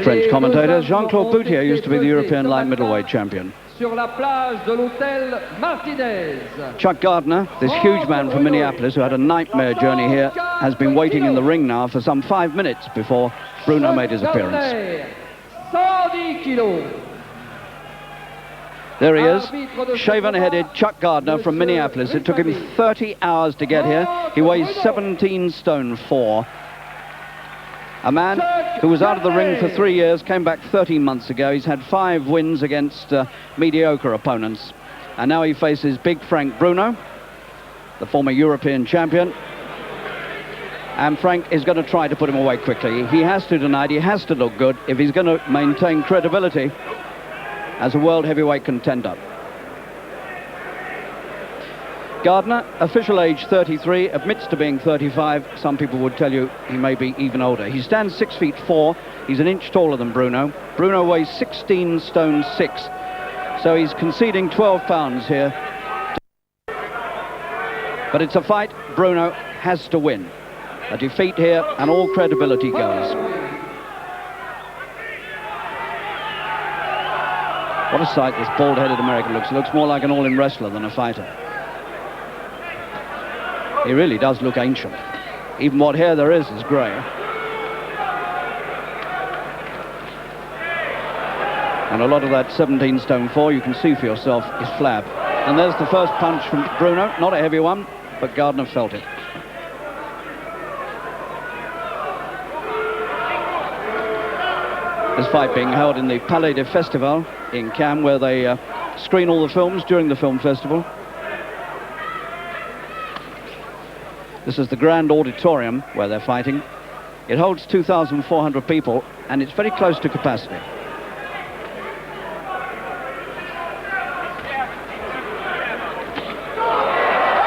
French commentator Jean-Claude Boutier used to be the European light middleweight champion. Chuck Gardner, this huge man from Minneapolis who had a nightmare journey here, has been waiting in the ring now for some 5 minutes before Bruno made his appearance. There he is, shaven-headed Chuck Gardner from Minneapolis. It took him 30 hours to get here. He weighs 17 stone 4. A man who was out of the ring for 3 years, came back 13 months ago. He's had 5 wins against mediocre opponents. And now he faces big Frank Bruno, the former European champion. And Frank is going to try to put him away quickly. He has to tonight. He has to look good if he's going to maintain credibility as a world heavyweight contender. Gardner, official age 33, admits to being 35. Some people would tell you he may be even older. He stands 6 feet 4. He's an inch taller than Bruno. Bruno weighs 16 stone 6. So he's conceding 12 pounds here. But it's a fight Bruno has to win. A defeat here and all credibility goes. What a sight this bald-headed American looks. He looks more like an all-in wrestler than a fighter. He really does look ancient. Even what hair there is grey. And a lot of that 17 stone 4, you can see for yourself, is flab. And there's the first punch from Bruno. Not a heavy one, but Gardner felt it. This fight being held in the Palais des Festivals in Cannes, where they screen all the films during the film festival. This is the Grand Auditorium where they're fighting. It holds 2,400 people, and it's very close to capacity.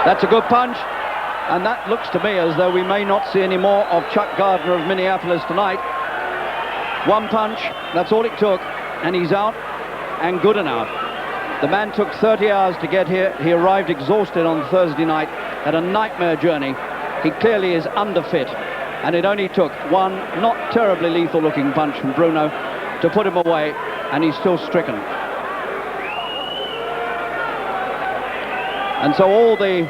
That's a good punch, and that looks to me as though we may not see any more of Chuck Gardner of Minneapolis tonight. One punch, that's all it took, and he's out, and good enough. The man took 30 hours to get here. He arrived exhausted on Thursday night, had a nightmare journey. He clearly is underfit, and it only took one not terribly lethal-looking punch from Bruno to put him away, and he's still stricken. And so all the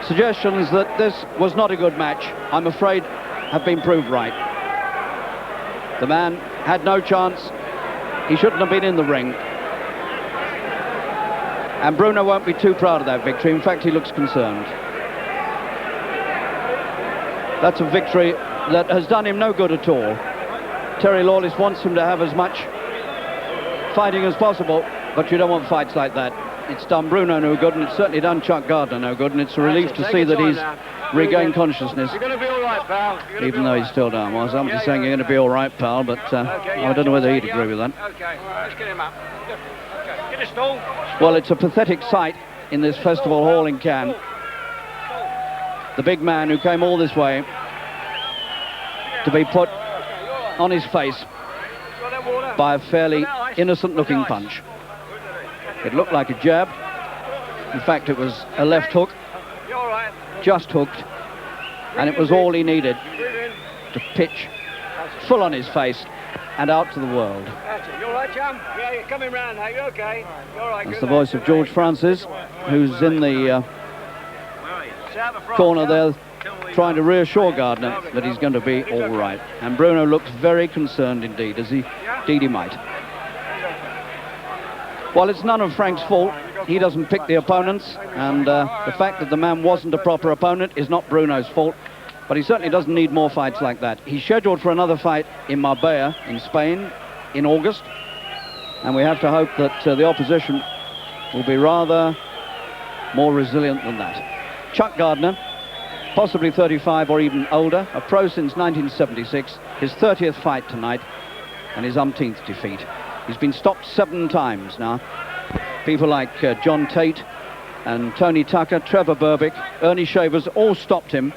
suggestions that this was not a good match, I'm afraid, have been proved right. The man had no chance. He shouldn't have been in the ring. And Bruno won't be too proud of that victory. In fact, he looks concerned. That's a victory that has done him no good at all. Terry Lawless wants him to have as much fighting as possible, but you don't want fights like that. It's done Bruno no good, and it's certainly done Chuck Gardner no good, and it's a relief to see that he's regained consciousness. You're going to be all right, pal. Even though he's still down. Well, somebody's saying you're going to be all right, pal, but I don't know whether he'd agree with that. Okay, let's get him up. Okay, get a stool. Well, it's a pathetic sight in this festival hall in Cannes. The big man who came all this way to be put on his face by a fairly innocent-looking punch. It looked like a jab. In fact, it was a left hook, just hooked, and it was all he needed to pitch full on his face and out to the world. You all right, chum? Yeah, you're coming round now. You okay? You all right? That's the voice of George Francis, who's in the corner there, trying to reassure Gardner that he's going to be all right. And Bruno looks very concerned indeed, as he might. Well, it's none of Frank's fault. He doesn't pick the opponents, and the fact that the man wasn't a proper opponent is not Bruno's fault. But he certainly doesn't need more fights like that. He's scheduled for another fight in Marbella, in Spain, in August. And we have to hope that the opposition will be rather more resilient than that. Chuck Gardner, possibly 35 or even older, a pro since 1976, his 30th fight tonight, and his umpteenth defeat. He's been stopped 7 times now. People like John Tate and Tony Tucker, Trevor Berbick, Ernie Shavers all stopped him.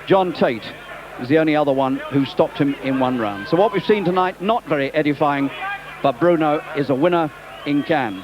John Tate is the only other one who stopped him in 1 round. So what we've seen tonight, not very edifying, but Bruno is a winner in Cannes.